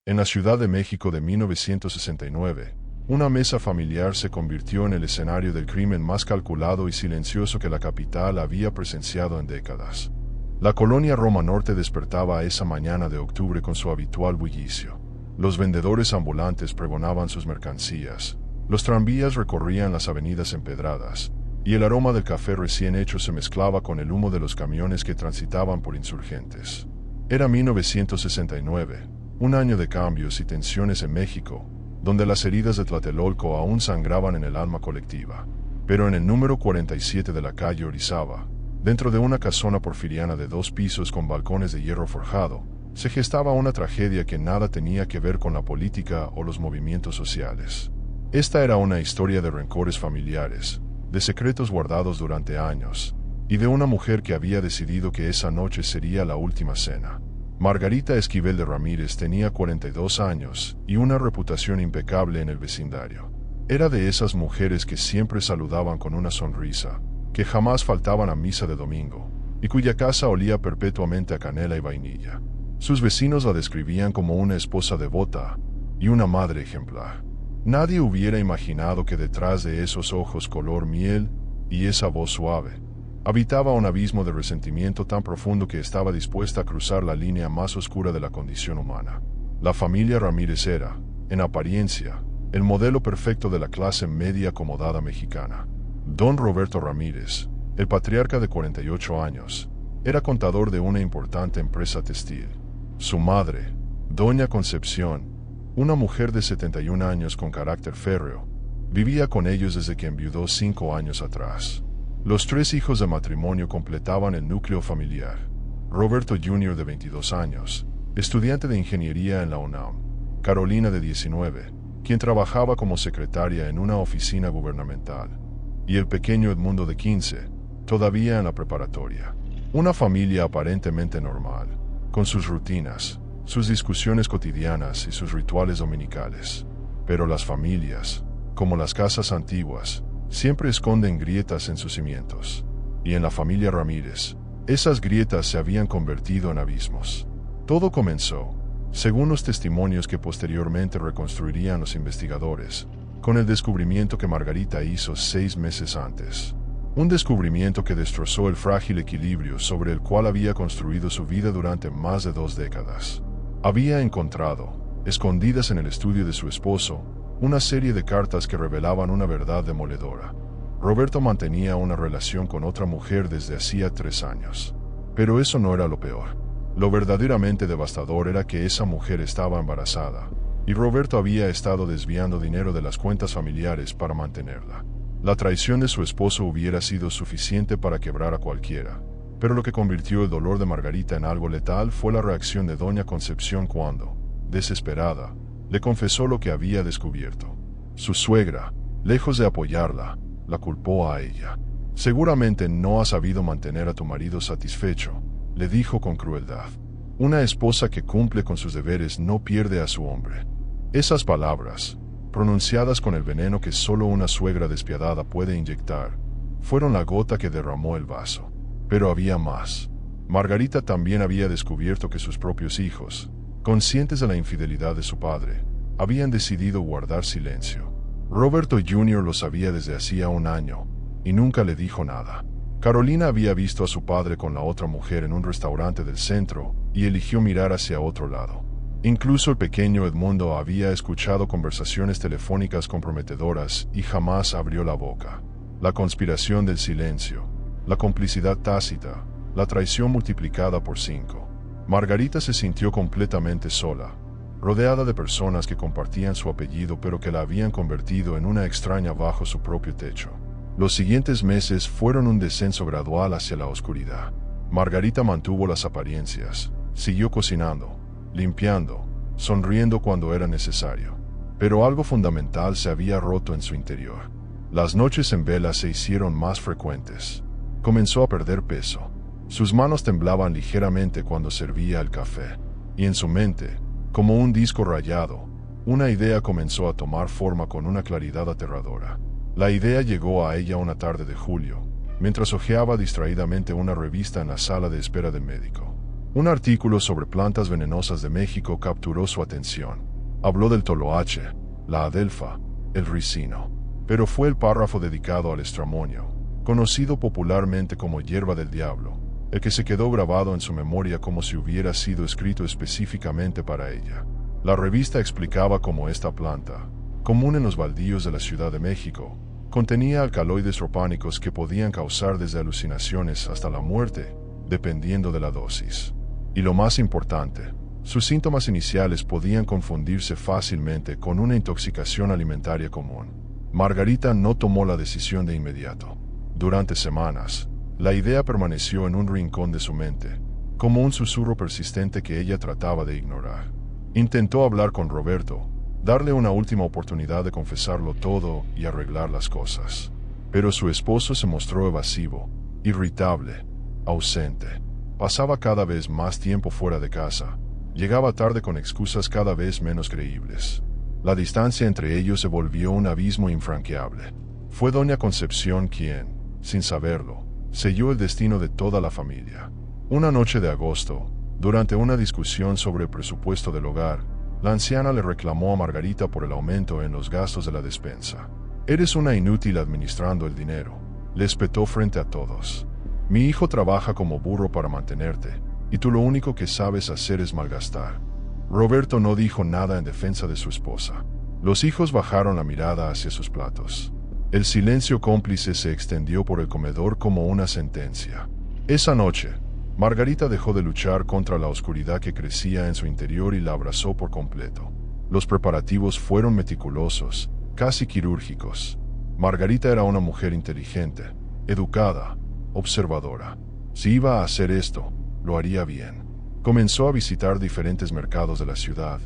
En la Ciudad de México de 1969, una mesa familiar se convirtió en el escenario del crimen más calculado y silencioso que la capital había presenciado en décadas. La colonia Roma Norte despertaba esa mañana de octubre con su habitual bullicio. Los vendedores ambulantes pregonaban sus mercancías, los tranvías recorrían las avenidas empedradas, y el aroma del café recién hecho se mezclaba con el humo de los camiones que transitaban por Insurgentes. Era 1969, un año de cambios y tensiones en México, donde las heridas de Tlatelolco aún sangraban en el alma colectiva. Pero en el número 47 de la calle Orizaba, dentro de una casona porfiriana de 2 pisos con balcones de hierro forjado, se gestaba una tragedia que nada tenía que ver con la política o los movimientos sociales. Esta era una historia de rencores familiares, de secretos guardados durante años, y de una mujer que había decidido que esa noche sería la última cena. Margarita Esquivel de Ramírez tenía 42 años y una reputación impecable en el vecindario. Era de esas mujeres que siempre saludaban con una sonrisa, que jamás faltaban a misa de domingo, y cuya casa olía perpetuamente a canela y vainilla. Sus vecinos la describían como una esposa devota y una madre ejemplar. Nadie hubiera imaginado que detrás de esos ojos color miel y esa voz suave, habitaba un abismo de resentimiento tan profundo que estaba dispuesta a cruzar la línea más oscura de la condición humana. La familia Ramírez era, en apariencia, el modelo perfecto de la clase media acomodada mexicana. Don Roberto Ramírez, el patriarca de 48 años, era contador de una importante empresa textil. Su madre, Doña Concepción, una mujer de 71 años con carácter férreo, vivía con ellos desde que enviudó 5 años atrás. Los 3 hijos de matrimonio completaban el núcleo familiar. Roberto Jr. de 22 años, estudiante de ingeniería en la UNAM. Carolina de 19, quien trabajaba como secretaria en una oficina gubernamental. Y el pequeño Edmundo de 15, todavía en la preparatoria. Una familia aparentemente normal, con sus rutinas, sus discusiones cotidianas y sus rituales dominicales. Pero las familias, como las casas antiguas, siempre esconden grietas en sus cimientos. Y en la familia Ramírez, esas grietas se habían convertido en abismos. Todo comenzó, según los testimonios que posteriormente reconstruirían los investigadores, con el descubrimiento que Margarita hizo 6 meses antes. Un descubrimiento que destrozó el frágil equilibrio sobre el cual había construido su vida durante más de 2 décadas. Había encontrado, escondidas en el estudio de su esposo, una serie de cartas que revelaban una verdad demoledora. Roberto mantenía una relación con otra mujer desde hacía 3 años. Pero eso no era lo peor. Lo verdaderamente devastador era que esa mujer estaba embarazada, y Roberto había estado desviando dinero de las cuentas familiares para mantenerla. La traición de su esposo hubiera sido suficiente para quebrar a cualquiera, pero lo que convirtió el dolor de Margarita en algo letal fue la reacción de Doña Concepción cuando, desesperada, le confesó lo que había descubierto. Su suegra, lejos de apoyarla, la culpó a ella. Seguramente no has sabido mantener a tu marido satisfecho, le dijo con crueldad. Una esposa que cumple con sus deberes no pierde a su hombre. Esas palabras, pronunciadas con el veneno que solo una suegra despiadada puede inyectar, fueron la gota que derramó el vaso. Pero había más. Margarita también había descubierto que sus propios hijos, conscientes de la infidelidad de su padre, habían decidido guardar silencio. Roberto Jr. lo sabía desde hacía 1 año, y nunca le dijo nada. Carolina había visto a su padre con la otra mujer en un restaurante del centro, y eligió mirar hacia otro lado. Incluso el pequeño Edmundo había escuchado conversaciones telefónicas comprometedoras y jamás abrió la boca. La conspiración del silencio, la complicidad tácita, la traición multiplicada por 5. Margarita se sintió completamente sola, rodeada de personas que compartían su apellido pero que la habían convertido en una extraña bajo su propio techo. Los siguientes meses fueron un descenso gradual hacia la oscuridad. Margarita mantuvo las apariencias, siguió cocinando, limpiando, sonriendo cuando era necesario. Pero algo fundamental se había roto en su interior. Las noches en vela se hicieron más frecuentes. Comenzó a perder peso. Sus manos temblaban ligeramente cuando servía el café. Y en su mente, como un disco rayado, una idea comenzó a tomar forma con una claridad aterradora. La idea llegó a ella una tarde de julio, mientras hojeaba distraídamente una revista en la sala de espera del médico. Un artículo sobre plantas venenosas de México capturó su atención. Habló del toloache, la adelfa, el ricino. Pero fue el párrafo dedicado al estramonio, conocido popularmente como hierba del diablo, el que se quedó grabado en su memoria como si hubiera sido escrito específicamente para ella. La revista explicaba cómo esta planta, común en los baldíos de la Ciudad de México, contenía alcaloides tropánicos que podían causar desde alucinaciones hasta la muerte, dependiendo de la dosis. Y lo más importante, sus síntomas iniciales podían confundirse fácilmente con una intoxicación alimentaria común. Margarita no tomó la decisión de inmediato. Durante semanas, la idea permaneció en un rincón de su mente, como un susurro persistente que ella trataba de ignorar. Intentó hablar con Roberto, darle una última oportunidad de confesarlo todo y arreglar las cosas. Pero su esposo se mostró evasivo, irritable, ausente. Pasaba cada vez más tiempo fuera de casa. Llegaba tarde con excusas cada vez menos creíbles. La distancia entre ellos se volvió un abismo infranqueable. Fue doña Concepción quien, sin saberlo, selló el destino de toda la familia. Una noche de agosto, durante una discusión sobre el presupuesto del hogar, la anciana le reclamó a Margarita por el aumento en los gastos de la despensa. «Eres una inútil administrando el dinero», le espetó frente a todos. «Mi hijo trabaja como burro para mantenerte, y tú lo único que sabes hacer es malgastar». Roberto no dijo nada en defensa de su esposa. Los hijos bajaron la mirada hacia sus platos. El silencio cómplice se extendió por el comedor como una sentencia. Esa noche, Margarita dejó de luchar contra la oscuridad que crecía en su interior y la abrazó por completo. Los preparativos fueron meticulosos, casi quirúrgicos. Margarita era una mujer inteligente, educada, observadora. Si iba a hacer esto, lo haría bien. Comenzó a visitar diferentes mercados de la ciudad,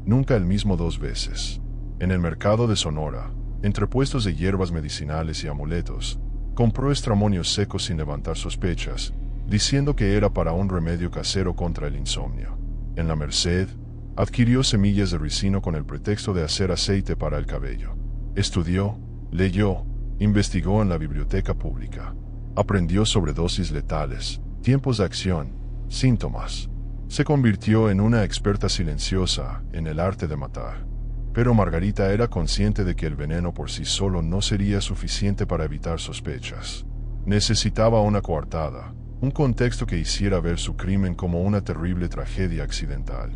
nunca el mismo 2 veces. En el mercado de Sonora, entre puestos de hierbas medicinales y amuletos, compró estramonios secos sin levantar sospechas, diciendo que era para un remedio casero contra el insomnio. En la Merced, adquirió semillas de ricino con el pretexto de hacer aceite para el cabello. Estudió, leyó, investigó en la biblioteca pública. Aprendió sobre dosis letales, tiempos de acción, síntomas. Se convirtió en una experta silenciosa en el arte de matar. Pero Margarita era consciente de que el veneno por sí solo no sería suficiente para evitar sospechas. Necesitaba una coartada, un contexto que hiciera ver su crimen como una terrible tragedia accidental.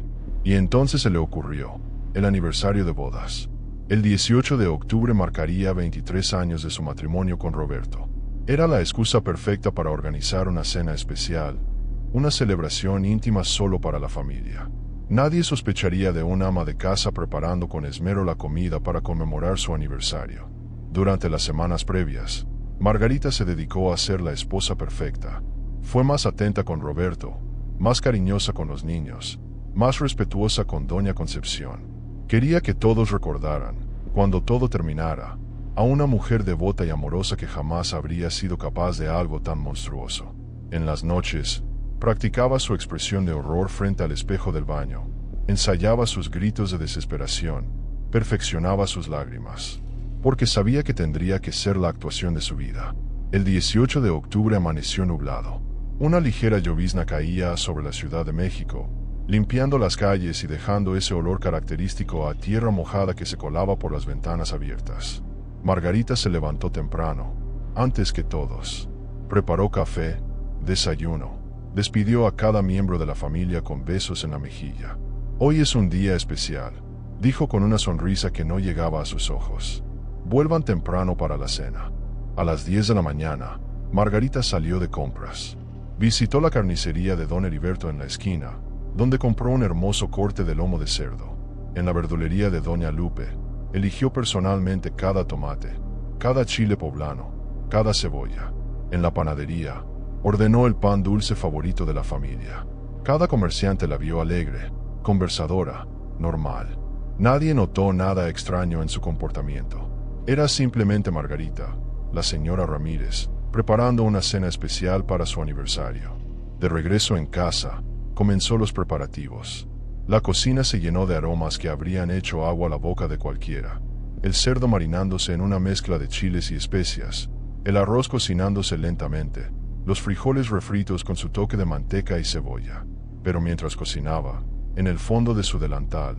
Y entonces se le ocurrió, el aniversario de bodas. El 18 de octubre marcaría 23 años de su matrimonio con Roberto. Era la excusa perfecta para organizar una cena especial, una celebración íntima solo para la familia. Nadie sospecharía de una ama de casa preparando con esmero la comida para conmemorar su aniversario. Durante las semanas previas, Margarita se dedicó a ser la esposa perfecta. Fue más atenta con Roberto, más cariñosa con los niños, más respetuosa con doña Concepción. Quería que todos recordaran, cuando todo terminara, a una mujer devota y amorosa que jamás habría sido capaz de algo tan monstruoso. En las noches, practicaba su expresión de horror frente al espejo del baño, ensayaba sus gritos de desesperación, perfeccionaba sus lágrimas, porque sabía que tendría que ser la actuación de su vida. El 18 de octubre amaneció nublado. Una ligera llovizna caía sobre la Ciudad de México, limpiando las calles y dejando ese olor característico a tierra mojada que se colaba por las ventanas abiertas. Margarita se levantó temprano, antes que todos. Preparó café, desayuno. Despidió a cada miembro de la familia con besos en la mejilla. «Hoy es un día especial», dijo con una sonrisa que no llegaba a sus ojos. «Vuelvan temprano para la cena». A las 10 de la mañana, Margarita salió de compras. Visitó la carnicería de don Heriberto en la esquina, donde compró un hermoso corte de lomo de cerdo. En la verdulería de doña Lupe, eligió personalmente cada tomate, cada chile poblano, cada cebolla. En la panadería, ordenó el pan dulce favorito de la familia. Cada comerciante la vio alegre, conversadora, normal. Nadie notó nada extraño en su comportamiento. Era simplemente Margarita, la señora Ramírez, preparando una cena especial para su aniversario. De regreso en casa, comenzó los preparativos. La cocina se llenó de aromas que habrían hecho agua a la boca de cualquiera. El cerdo marinándose en una mezcla de chiles y especias, el arroz cocinándose lentamente, los frijoles refritos con su toque de manteca y cebolla. Pero mientras cocinaba, en el fondo de su delantal,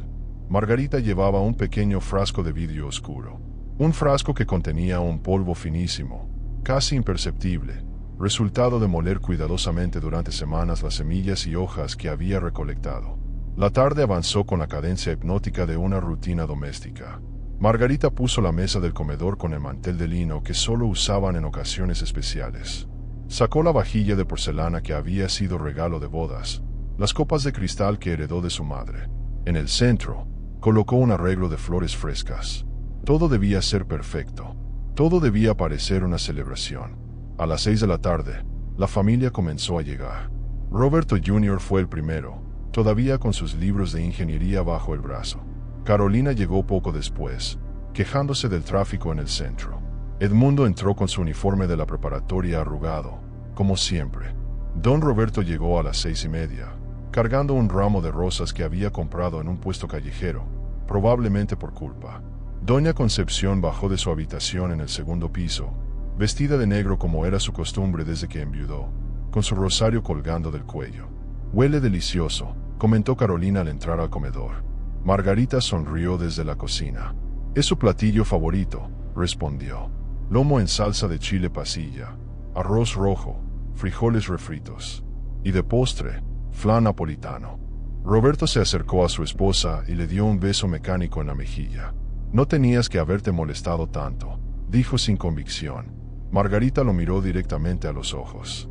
Margarita llevaba un pequeño frasco de vidrio oscuro. Un frasco que contenía un polvo finísimo, casi imperceptible, resultado de moler cuidadosamente durante semanas las semillas y hojas que había recolectado. La tarde avanzó con la cadencia hipnótica de una rutina doméstica. Margarita puso la mesa del comedor con el mantel de lino que solo usaban en ocasiones especiales. Sacó la vajilla de porcelana que había sido regalo de bodas, las copas de cristal que heredó de su madre. En el centro, colocó un arreglo de flores frescas. Todo debía ser perfecto. Todo debía parecer una celebración. A las 6 de la tarde, la familia comenzó a llegar. Roberto Jr. fue el primero, todavía con sus libros de ingeniería bajo el brazo. Carolina llegó poco después, quejándose del tráfico en el centro. Edmundo entró con su uniforme de la preparatoria arrugado, como siempre. Don Roberto llegó a las 6:30, cargando un ramo de rosas que había comprado en un puesto callejero, probablemente por culpa. Doña Concepción bajó de su habitación en el segundo piso, vestida de negro como era su costumbre desde que enviudó, con su rosario colgando del cuello. «Huele delicioso», comentó Carolina al entrar al comedor. Margarita sonrió desde la cocina. «Es su platillo favorito», respondió. «Lomo en salsa de chile pasilla, arroz rojo, frijoles refritos. Y de postre, flan napolitano». Roberto se acercó a su esposa y le dio un beso mecánico en la mejilla. «No tenías que haberte molestado tanto», dijo sin convicción. Margarita lo miró directamente a los ojos.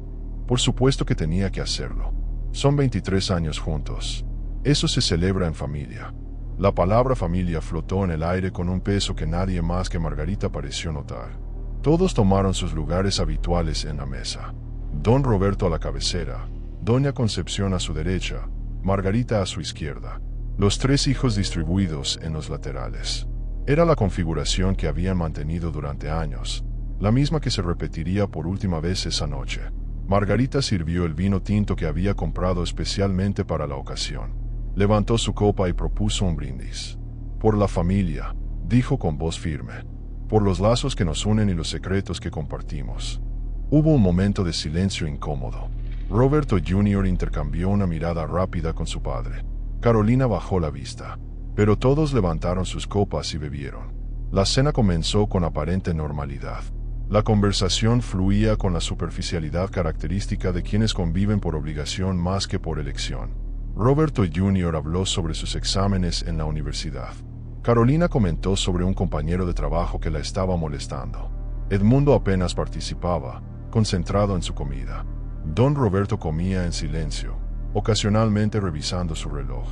Por supuesto que tenía que hacerlo. Son 23 años juntos. Eso se celebra en familia. La palabra familia flotó en el aire con un peso que nadie más que Margarita pareció notar. Todos tomaron sus lugares habituales en la mesa. Don Roberto a la cabecera, Doña Concepción a su derecha, Margarita a su izquierda. Los tres hijos distribuidos en los laterales. Era la configuración que habían mantenido durante años, la misma que se repetiría por última vez esa noche. Margarita sirvió el vino tinto que había comprado especialmente para la ocasión. Levantó su copa y propuso un brindis. «Por la familia», dijo con voz firme. «Por los lazos que nos unen y los secretos que compartimos». Hubo un momento de silencio incómodo. Roberto Jr. intercambió una mirada rápida con su padre. Carolina bajó la vista. Pero todos levantaron sus copas y bebieron. La cena comenzó con aparente normalidad. La conversación fluía con la superficialidad característica de quienes conviven por obligación más que por elección. Roberto Jr. habló sobre sus exámenes en la universidad. Carolina comentó sobre un compañero de trabajo que la estaba molestando. Edmundo apenas participaba, concentrado en su comida. Don Roberto comía en silencio, ocasionalmente revisando su reloj.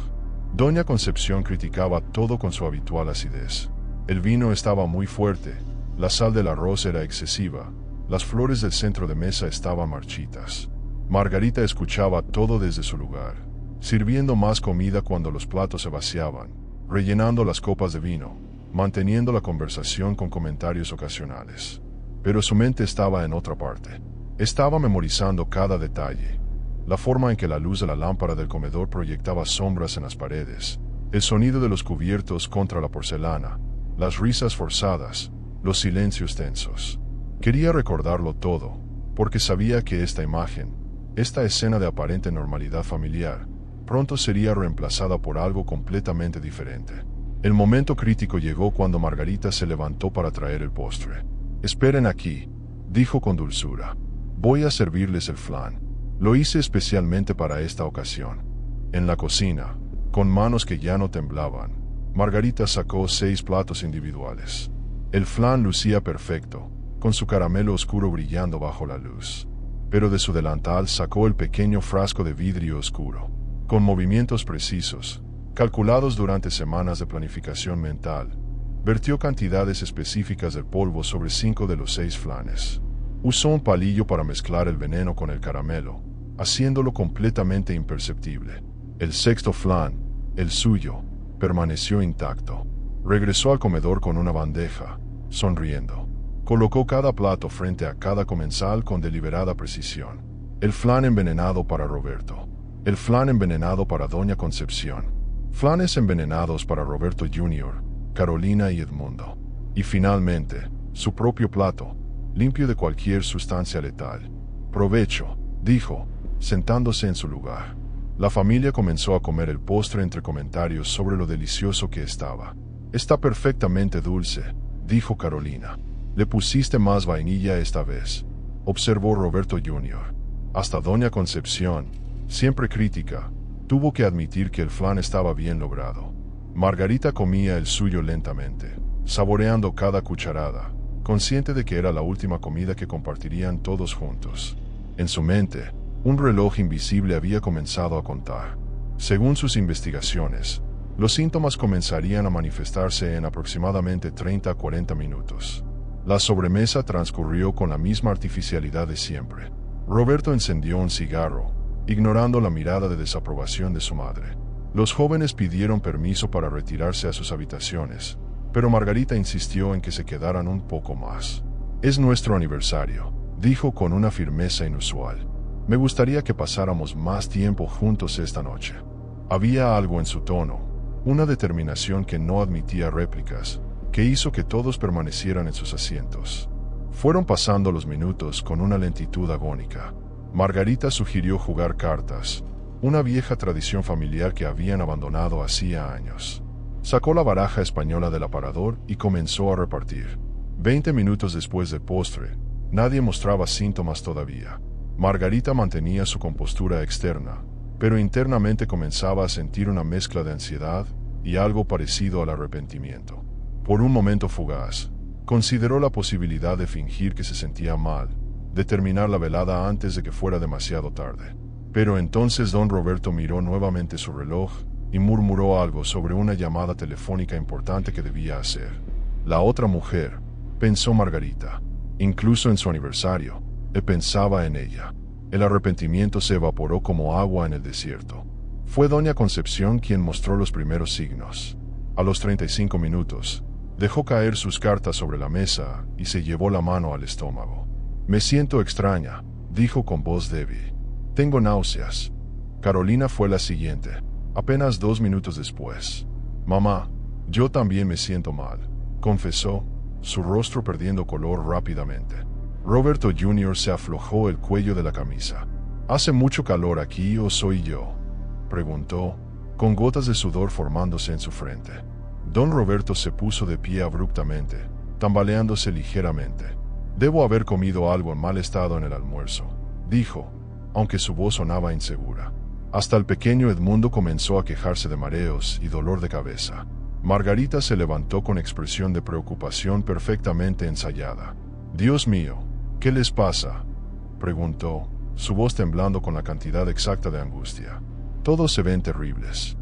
Doña Concepción criticaba todo con su habitual acidez. El vino estaba muy fuerte, la sal del arroz era excesiva, las flores del centro de mesa estaban marchitas. Margarita escuchaba todo desde su lugar, sirviendo más comida cuando los platos se vaciaban, rellenando las copas de vino, manteniendo la conversación con comentarios ocasionales. Pero su mente estaba en otra parte. Estaba memorizando cada detalle. La forma en que la luz de la lámpara del comedor proyectaba sombras en las paredes, el sonido de los cubiertos contra la porcelana, las risas forzadas, los silencios tensos. Quería recordarlo todo, porque sabía que esta imagen, esta escena de aparente normalidad familiar, pronto sería reemplazada por algo completamente diferente. El momento crítico llegó cuando Margarita se levantó para traer el postre. «Esperen aquí», dijo con dulzura. «Voy a servirles el flan. Lo hice especialmente para esta ocasión». En la cocina, con manos que ya no temblaban, Margarita sacó 6 platos individuales. El flan lucía perfecto, con su caramelo oscuro brillando bajo la luz. Pero de su delantal sacó el pequeño frasco de vidrio oscuro. Con movimientos precisos, calculados durante semanas de planificación mental, vertió cantidades específicas de polvo sobre 5 de los 6 flanes. Usó un palillo para mezclar el veneno con el caramelo, haciéndolo completamente imperceptible. El 6º flan, el suyo, permaneció intacto. Regresó al comedor con una bandeja, sonriendo. Colocó cada plato frente a cada comensal con deliberada precisión. El flan envenenado para Roberto. El flan envenenado para Doña Concepción. Flanes envenenados para Roberto Jr., Carolina y Edmundo. Y finalmente, su propio plato, limpio de cualquier sustancia letal. «Provecho», dijo, sentándose en su lugar. La familia comenzó a comer el postre entre comentarios sobre lo delicioso que estaba. Está perfectamente dulce, dijo Carolina. Le pusiste más vainilla esta vez, observó Roberto Jr. Hasta doña Concepción, siempre crítica, tuvo que admitir que el flan estaba bien logrado. Margarita comía el suyo lentamente, saboreando cada cucharada, consciente de que era la última comida que compartirían todos juntos. En su mente, un reloj invisible había comenzado a contar. Según sus investigaciones, los síntomas comenzarían a manifestarse en aproximadamente 30 a 40 minutos. La sobremesa transcurrió con la misma artificialidad de siempre. Roberto encendió un cigarro, ignorando la mirada de desaprobación de su madre. Los jóvenes pidieron permiso para retirarse a sus habitaciones, pero Margarita insistió en que se quedaran un poco más. Es nuestro aniversario, dijo con una firmeza inusual. Me gustaría que pasáramos más tiempo juntos esta noche. Había algo en su tono, una determinación que no admitía réplicas, que hizo que todos permanecieran en sus asientos. Fueron pasando los minutos con una lentitud agónica. Margarita sugirió jugar cartas, una vieja tradición familiar que habían abandonado hacía años. Sacó la baraja española del aparador y comenzó a repartir. 20 minutos después del postre, nadie mostraba síntomas todavía. Margarita mantenía su compostura externa, pero internamente comenzaba a sentir una mezcla de ansiedad y algo parecido al arrepentimiento. Por un momento fugaz, consideró la posibilidad de fingir que se sentía mal, de terminar la velada antes de que fuera demasiado tarde. Pero entonces don Roberto miró nuevamente su reloj y murmuró algo sobre una llamada telefónica importante que debía hacer. La otra mujer, pensó Margarita. Incluso en su aniversario, él pensaba en ella. El arrepentimiento se evaporó como agua en el desierto. Fue doña Concepción quien mostró los primeros signos. A los 35 minutos, dejó caer sus cartas sobre la mesa y se llevó la mano al estómago. Me siento extraña, dijo con voz débil. Tengo náuseas. Carolina fue la siguiente, apenas 2 minutos después. Mamá, yo también me siento mal, confesó, su rostro perdiendo color rápidamente. Roberto Jr. se aflojó el cuello de la camisa. ¿Hace mucho calor aquí o soy yo?, preguntó, con gotas de sudor formándose en su frente. Don Roberto se puso de pie abruptamente, tambaleándose ligeramente. Debo haber comido algo en mal estado en el almuerzo, dijo, aunque su voz sonaba insegura. Hasta el pequeño Edmundo comenzó a quejarse de mareos y dolor de cabeza. Margarita se levantó con expresión de preocupación perfectamente ensayada. Dios mío, ¿qué les pasa?, preguntó, su voz temblando con la cantidad exacta de angustia. Todos se ven terribles.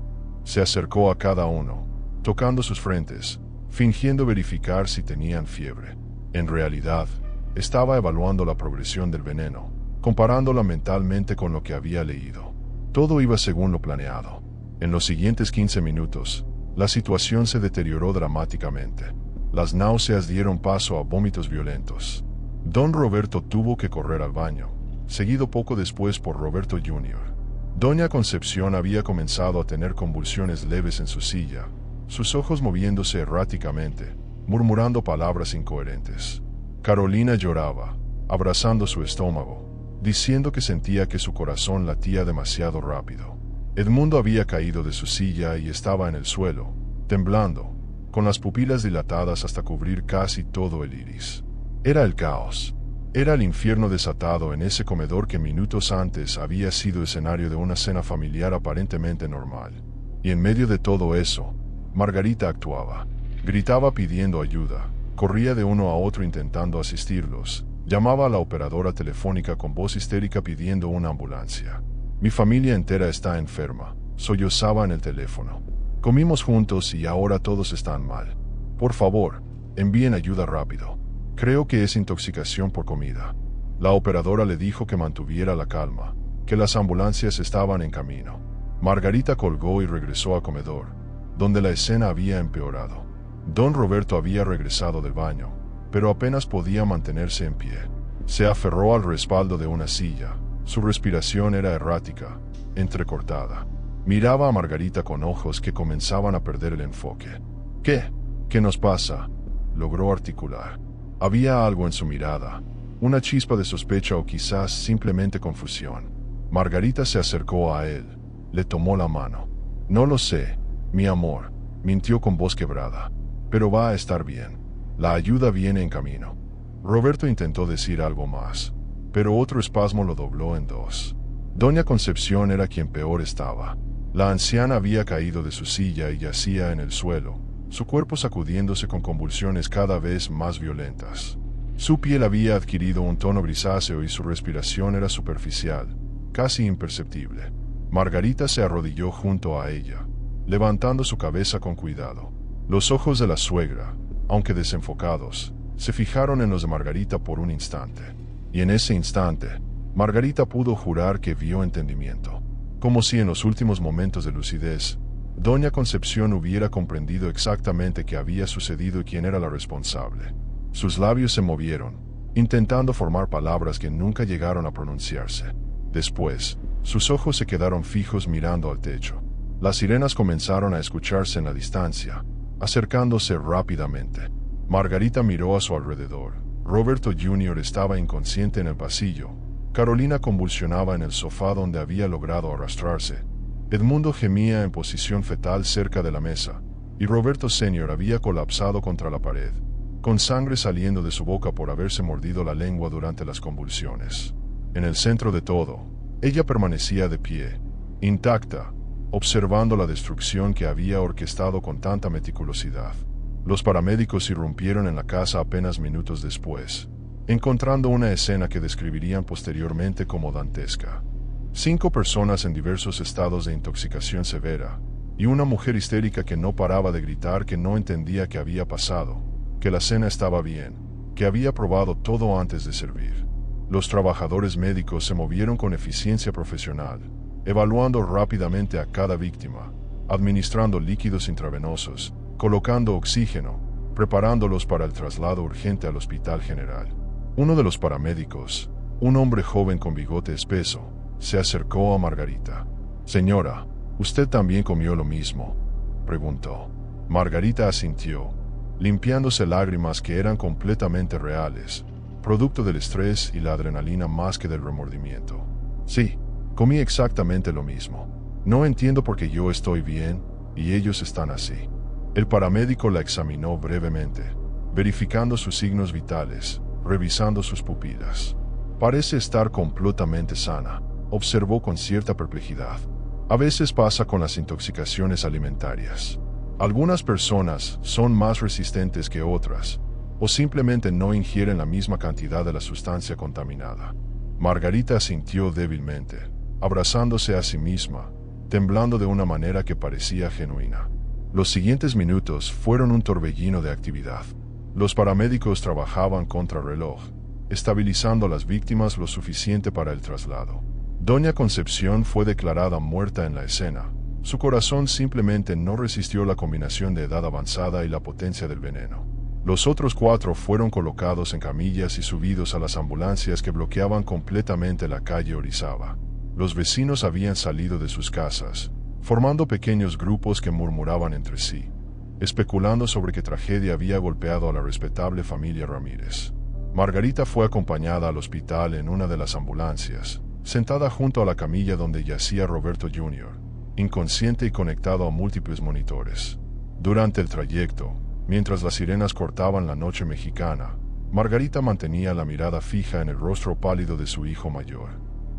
Se acercó a cada uno, tocando sus frentes, fingiendo verificar si tenían fiebre. En realidad, estaba evaluando la progresión del veneno, comparándola mentalmente con lo que había leído. Todo iba según lo planeado. En los siguientes 15 minutos, la situación se deterioró dramáticamente. Las náuseas dieron paso a vómitos violentos. Don Roberto tuvo que correr al baño, seguido poco después por Roberto Jr. Doña Concepción había comenzado a tener convulsiones leves en su silla, sus ojos moviéndose erráticamente, murmurando palabras incoherentes. Carolina lloraba, abrazando su estómago, diciendo que sentía que su corazón latía demasiado rápido. Edmundo había caído de su silla y estaba en el suelo, temblando, con las pupilas dilatadas hasta cubrir casi todo el iris. Era el caos. Era el infierno desatado en ese comedor que minutos antes había sido escenario de una cena familiar aparentemente normal. Y en medio de todo eso, Margarita actuaba. Gritaba pidiendo ayuda, corría de uno a otro intentando asistirlos, llamaba a la operadora telefónica con voz histérica pidiendo una ambulancia. Mi familia entera está enferma, sollozaba en el teléfono. Comimos juntos y ahora todos están mal. Por favor, envíen ayuda rápido. Creo que es intoxicación por comida. La operadora le dijo que mantuviera la calma, que las ambulancias estaban en camino. Margarita colgó y regresó al comedor, donde la escena había empeorado. Don Roberto había regresado del baño, pero apenas podía mantenerse en pie. Se aferró al respaldo de una silla. Su respiración era errática, entrecortada. Miraba a Margarita con ojos que comenzaban a perder el enfoque. ¿Qué? ¿Qué nos pasa?, logró articular. Había algo en su mirada, una chispa de sospecha o quizás simplemente confusión. Margarita se acercó a él, Le tomó la mano. No lo sé, mi amor, mintió con voz quebrada. Pero va a estar bien. La ayuda viene en camino. Roberto intentó decir algo más, pero otro espasmo lo dobló en dos. Doña Concepción era quien peor estaba. La anciana había caído de su silla y yacía en el suelo, su cuerpo sacudiéndose con convulsiones cada vez más violentas. Su piel había adquirido un tono grisáceo y su respiración era superficial, casi imperceptible. Margarita se arrodilló junto a ella, levantando su cabeza con cuidado. Los ojos de la suegra, aunque desenfocados, se fijaron en los de Margarita por un instante. Y en ese instante, Margarita pudo jurar que vio entendimiento. Como si en los últimos momentos de lucidez, Doña Concepción hubiera comprendido exactamente qué había sucedido y quién era la responsable. Sus labios se movieron, intentando formar palabras que nunca llegaron a pronunciarse. Después, sus ojos se quedaron fijos mirando al techo. Las sirenas comenzaron a escucharse en la distancia, acercándose rápidamente. Margarita miró a su alrededor. Roberto Jr. estaba inconsciente en el pasillo. Carolina convulsionaba en el sofá donde había logrado arrastrarse. Edmundo gemía en posición fetal cerca de la mesa, y Roberto Sr. había colapsado contra la pared, con sangre saliendo de su boca por haberse mordido la lengua durante las convulsiones. En el centro de todo, ella permanecía de pie, intacta, observando la destrucción que había orquestado con tanta meticulosidad. Los paramédicos irrumpieron en la casa apenas minutos después, encontrando una escena que describirían posteriormente como dantesca. 5 personas en diversos estados de intoxicación severa, y una mujer histérica que no paraba de gritar que no entendía qué había pasado, que la cena estaba bien, que había probado todo antes de servir. Los trabajadores médicos se movieron con eficiencia profesional, evaluando rápidamente a cada víctima, administrando líquidos intravenosos, colocando oxígeno, preparándolos para el traslado urgente al Hospital General. Uno de los paramédicos, un hombre joven con bigote espeso, se acercó a Margarita. «Señora, ¿usted también comió lo mismo?», preguntó. Margarita asintió, limpiándose lágrimas que eran completamente reales, producto del estrés y la adrenalina más que del remordimiento. «Sí, comí exactamente lo mismo. No entiendo por qué yo estoy bien y ellos están así». El paramédico la examinó brevemente, verificando sus signos vitales, revisando sus pupilas. «Parece estar completamente sana», observó con cierta perplejidad. «A veces pasa con las intoxicaciones alimentarias. Algunas personas son más resistentes que otras, o simplemente no ingieren la misma cantidad de la sustancia contaminada». Margarita asintió débilmente, abrazándose a sí misma, temblando de una manera que parecía genuina. Los siguientes minutos fueron un torbellino de actividad. Los paramédicos trabajaban contra reloj, estabilizando a las víctimas lo suficiente para el traslado. Doña Concepción fue declarada muerta en la escena. Su corazón simplemente no resistió la combinación de edad avanzada y la potencia del veneno. Los otros 4 fueron colocados en camillas y subidos a las ambulancias que bloqueaban completamente la calle Orizaba. Los vecinos habían salido de sus casas, formando pequeños grupos que murmuraban entre sí, especulando sobre qué tragedia había golpeado a la respetable familia Ramírez. Margarita fue acompañada al hospital en una de las ambulancias, sentada junto a la camilla donde yacía Roberto Jr., inconsciente y conectado a múltiples monitores. Durante el trayecto, mientras las sirenas cortaban la noche mexicana, Margarita mantenía la mirada fija en el rostro pálido de su hijo mayor.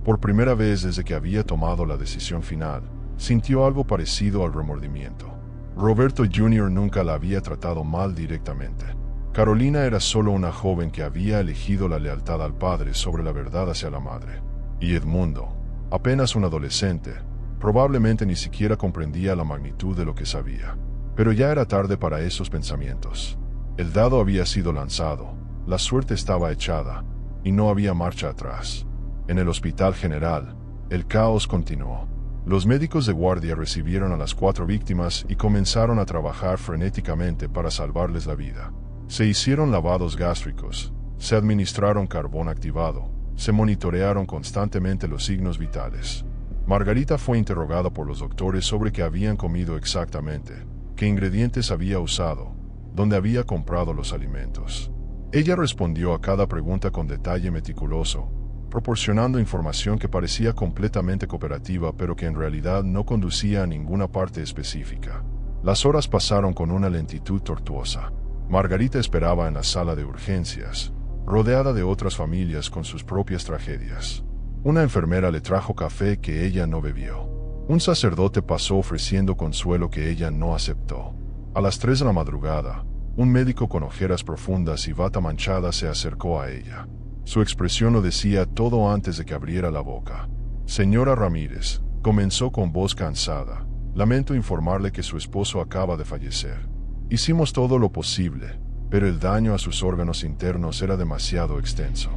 Por primera vez desde que había tomado la decisión final, sintió algo parecido al remordimiento. Roberto Jr. nunca la había tratado mal directamente. Carolina era solo una joven que había elegido la lealtad al padre sobre la verdad hacia la madre. Y Edmundo, apenas un adolescente, probablemente ni siquiera comprendía la magnitud de lo que sabía. Pero ya era tarde para esos pensamientos. El dado había sido lanzado, la suerte estaba echada, y no había marcha atrás. En el Hospital General, el caos continuó. Los médicos de guardia recibieron a las 4 víctimas y comenzaron a trabajar frenéticamente para salvarles la vida. Se hicieron lavados gástricos, se administraron carbón activado, se monitorearon constantemente los signos vitales. Margarita fue interrogada por los doctores sobre qué habían comido exactamente, qué ingredientes había usado, dónde había comprado los alimentos. Ella respondió a cada pregunta con detalle meticuloso, proporcionando información que parecía completamente cooperativa pero que en realidad no conducía a ninguna parte específica. Las horas pasaron con una lentitud tortuosa. Margarita esperaba en la sala de urgencias, rodeada de otras familias con sus propias tragedias. Una enfermera le trajo café que ella no bebió. Un sacerdote pasó ofreciendo consuelo que ella no aceptó. A las 3 de la madrugada, un médico con ojeras profundas y bata manchada se acercó a ella. Su expresión lo decía todo antes de que abriera la boca. Señora Ramírez, comenzó con voz cansada, lamento informarle que su esposo acaba de fallecer. Hicimos todo lo posible, pero el daño a sus órganos internos era demasiado extenso.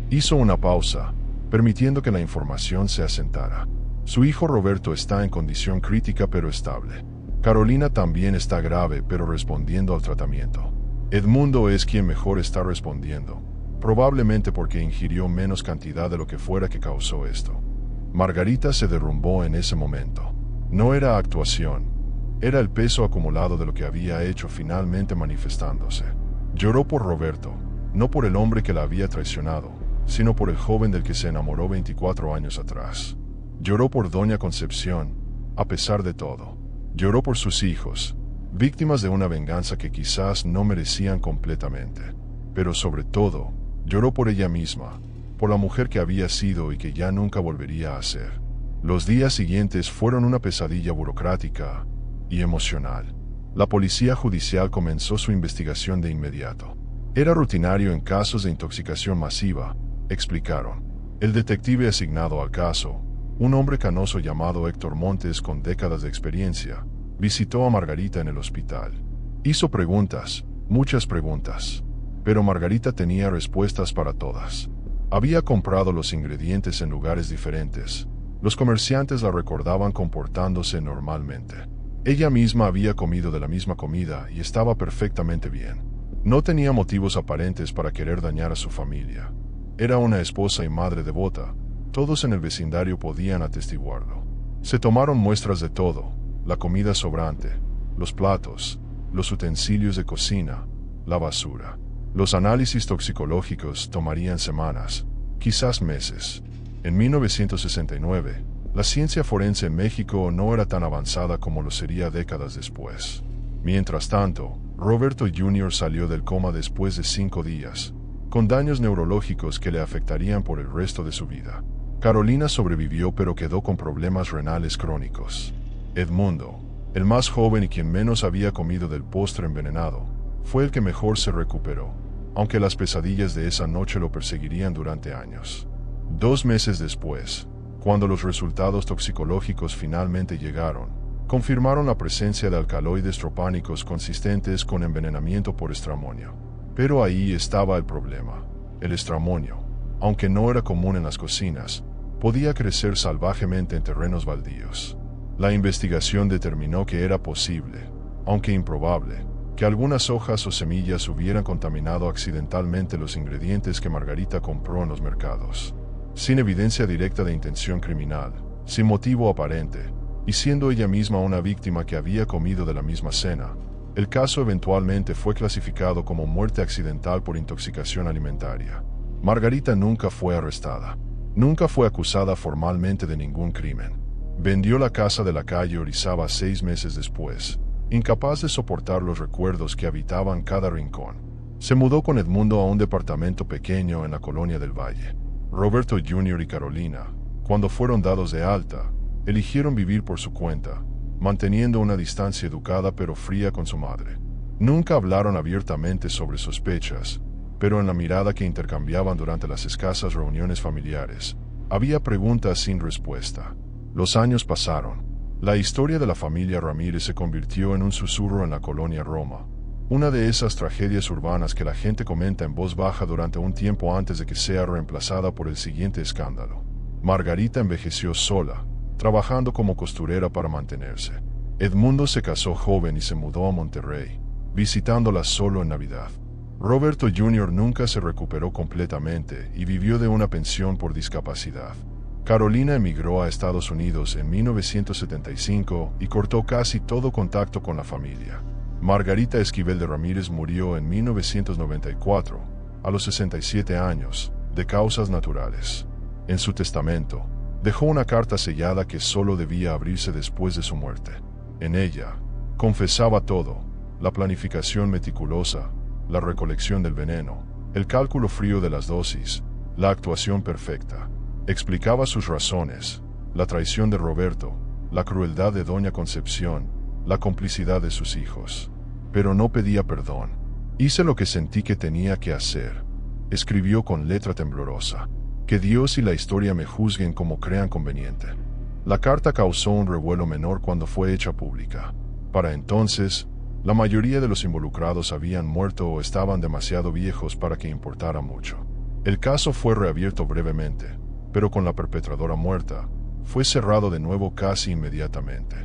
Hizo una pausa, permitiendo que la información se asentara. Su hijo Roberto está en condición crítica pero estable. Carolina también está grave pero respondiendo al tratamiento. Edmundo es quien mejor está respondiendo, probablemente porque ingirió menos cantidad de lo que fuera que causó esto. Margarita se derrumbó en ese momento. No era actuación, era el peso acumulado de lo que había hecho finalmente manifestándose. Lloró por Roberto, no por el hombre que la había traicionado, sino por el joven del que se enamoró 24 años atrás. Lloró por Doña Concepción, a pesar de todo. Lloró por sus hijos, víctimas de una venganza que quizás no merecían completamente. Pero sobre todo, lloró por ella misma, por la mujer que había sido y que ya nunca volvería a ser. Los días siguientes fueron una pesadilla burocrática y emocional. La policía judicial comenzó su investigación de inmediato. Era rutinario en casos de intoxicación masiva, explicaron. El detective asignado al caso, un hombre canoso llamado Héctor Montes con décadas de experiencia, visitó a Margarita en el hospital. Hizo preguntas, muchas preguntas, pero Margarita tenía respuestas para todas. Había comprado los ingredientes en lugares diferentes. Los comerciantes la recordaban comportándose normalmente. Ella misma había comido de la misma comida y estaba perfectamente bien. No tenía motivos aparentes para querer dañar a su familia. Era una esposa y madre devota. Todos en el vecindario podían atestiguarlo. Se tomaron muestras de todo: la comida sobrante, los platos, los utensilios de cocina, la basura. Los análisis toxicológicos tomarían semanas, quizás meses. En 1969, la ciencia forense en México no era tan avanzada como lo sería décadas después. Mientras tanto, Roberto Jr. salió del coma después de 5 días, con daños neurológicos que le afectarían por el resto de su vida. Carolina sobrevivió pero quedó con problemas renales crónicos. Edmundo, el más joven y quien menos había comido del postre envenenado, fue el que mejor se recuperó, aunque las pesadillas de esa noche lo perseguirían durante años. 2 meses después, cuando los resultados toxicológicos finalmente llegaron, confirmaron la presencia de alcaloides tropánicos consistentes con envenenamiento por estramonio. Pero ahí estaba el problema. El estramonio, aunque no era común en las cocinas, podía crecer salvajemente en terrenos baldíos. La investigación determinó que era posible, aunque improbable, que algunas hojas o semillas hubieran contaminado accidentalmente los ingredientes que Margarita compró en los mercados. Sin evidencia directa de intención criminal, sin motivo aparente, y siendo ella misma una víctima que había comido de la misma cena, el caso eventualmente fue clasificado como muerte accidental por intoxicación alimentaria. Margarita nunca fue arrestada. Nunca fue acusada formalmente de ningún crimen. Vendió la casa de la calle Orizaba 6 meses después, incapaz de soportar los recuerdos que habitaban cada rincón. Se mudó con Edmundo a un departamento pequeño en la colonia del Valle. Roberto Jr. y Carolina, cuando fueron dados de alta, eligieron vivir por su cuenta, manteniendo una distancia educada pero fría con su madre. Nunca hablaron abiertamente sobre sospechas, pero en la mirada que intercambiaban durante las escasas reuniones familiares, había preguntas sin respuesta. Los años pasaron. La historia de la familia Ramírez se convirtió en un susurro en la colonia Roma, una de esas tragedias urbanas que la gente comenta en voz baja durante un tiempo antes de que sea reemplazada por el siguiente escándalo. Margarita envejeció sola, trabajando como costurera para mantenerse. Edmundo se casó joven y se mudó a Monterrey, visitándola solo en Navidad. Roberto Jr. nunca se recuperó completamente y vivió de una pensión por discapacidad. Carolina emigró a Estados Unidos en 1975 y cortó casi todo contacto con la familia. Margarita Esquivel de Ramírez murió en 1994, a los 67 años, de causas naturales. En su testamento, dejó una carta sellada que solo debía abrirse después de su muerte. En ella, confesaba todo: la planificación meticulosa, la recolección del veneno, el cálculo frío de las dosis, la actuación perfecta. Explicaba sus razones: la traición de Roberto, la crueldad de Doña Concepción, la complicidad de sus hijos. Pero no pedía perdón. Hice lo que sentí que tenía que hacer, escribió con letra temblorosa. Que Dios y la historia me juzguen como crean conveniente. La carta causó un revuelo menor cuando fue hecha pública. Para entonces, la mayoría de los involucrados habían muerto o estaban demasiado viejos para que importara mucho. El caso fue reabierto brevemente, pero con la perpetradora muerta, fue cerrado de nuevo casi inmediatamente.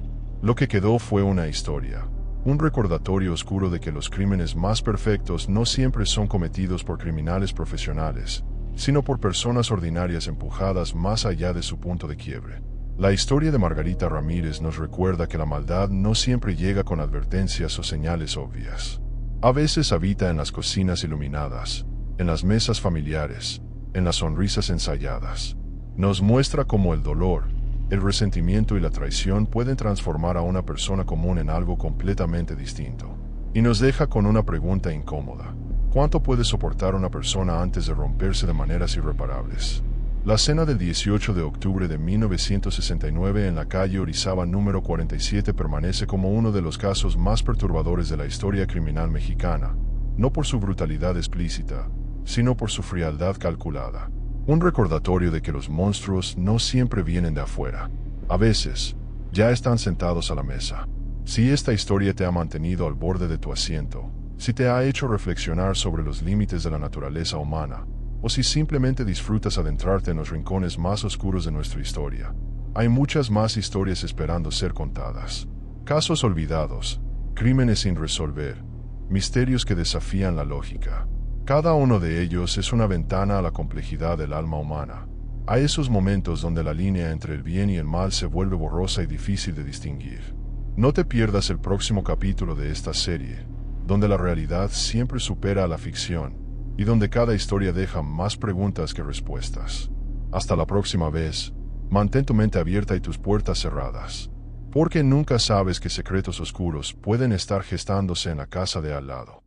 Lo que quedó fue una historia, un recordatorio oscuro de que los crímenes más perfectos no siempre son cometidos por criminales profesionales, sino por personas ordinarias empujadas más allá de su punto de quiebre. La historia de Margarita Ramírez nos recuerda que la maldad no siempre llega con advertencias o señales obvias. A veces habita en las cocinas iluminadas, en las mesas familiares, en las sonrisas ensayadas. Nos muestra cómo el dolor, el resentimiento y la traición pueden transformar a una persona común en algo completamente distinto. Y nos deja con una pregunta incómoda: ¿cuánto puede soportar una persona antes de romperse de maneras irreparables? La cena del 18 de octubre de 1969 en la calle Orizaba número 47 permanece como uno de los casos más perturbadores de la historia criminal mexicana, no por su brutalidad explícita, sino por su frialdad calculada. Un recordatorio de que los monstruos no siempre vienen de afuera. A veces, ya están sentados a la mesa. Si esta historia te ha mantenido al borde de tu asiento, si te ha hecho reflexionar sobre los límites de la naturaleza humana, o si simplemente disfrutas adentrarte en los rincones más oscuros de nuestra historia, hay muchas más historias esperando ser contadas. Casos olvidados, crímenes sin resolver, misterios que desafían la lógica. Cada uno de ellos es una ventana a la complejidad del alma humana, a esos momentos donde la línea entre el bien y el mal se vuelve borrosa y difícil de distinguir. No te pierdas el próximo capítulo de esta serie, donde la realidad siempre supera a la ficción, y donde cada historia deja más preguntas que respuestas. Hasta la próxima vez, mantén tu mente abierta y tus puertas cerradas, porque nunca sabes qué secretos oscuros pueden estar gestándose en la casa de al lado.